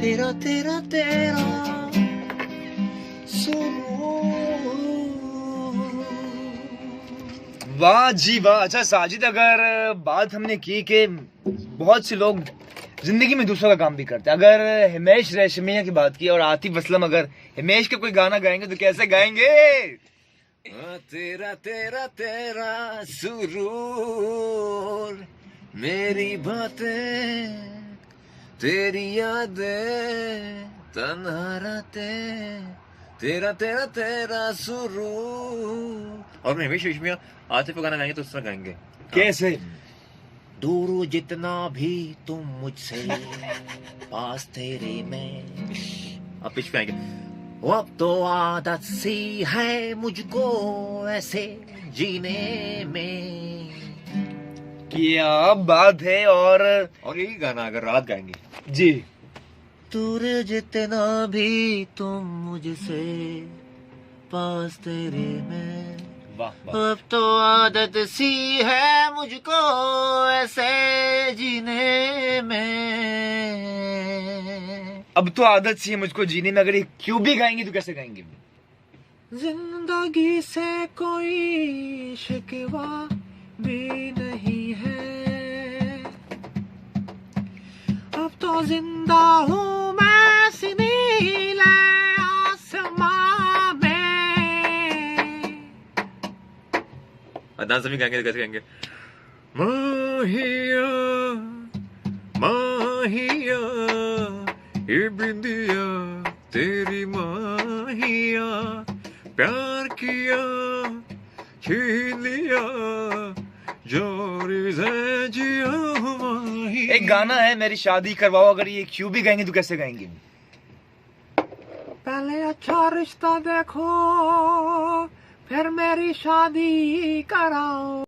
तेरा तेरा तेरा सुरूर। वाह जी वाह। अच्छा साजिद, अगर बात हमने की कि बहुत से लोग जिंदगी में दूसरों का काम भी करते हैं, अगर हिमेश रेशमिया की बात की और आतिफ असलम अगर हिमेश का कोई गाना गाएंगे तो कैसे गाएंगे? तेरा तेरा तेरा सुरूर, मेरी बातें तेरी यादें, तन्हा रातें, तेरा तेरा तेरा सुरूर। और मैं हिमेश रेशमिया आतिफ का गाना गाएंगे तो उस तरह गाएंगे। कैसे? दूर जितना भी तुम मुझसे, पास तेरे में। अब पिच पे आएंगे। अब तो आदत सी है मुझको ऐसे जीने में। क्या बात है। और यही गाना अगर रात गाएंगे जी। दूर जितना भी तुम मुझसे, पास तेरे में। वाह वाह। अब तो आदत सी है मुझको ऐसे जीने में। अब तो आदत सी है मुझको जीने में, अगर ये क्यों भी गाएंगे तो कैसे गाएंगे? जिंदगी से कोई शिकवा भी नहीं है, अब तो जिंदा हूँ मैं नीले आसमां में। डांस भी गाएंगे तो कैसे गाएंगे? माहिया माहिया ये बिंदिया तेरी माहिया, प्यार किया छीन लिया जोरी से जिया माहिया। एक गाना है मेरी शादी करवाओ, अगर ये क्यों भी गाएंगे तो कैसे गाएंगे? पहले अच्छा रिश्ता देखो फिर मेरी शादी कराओ।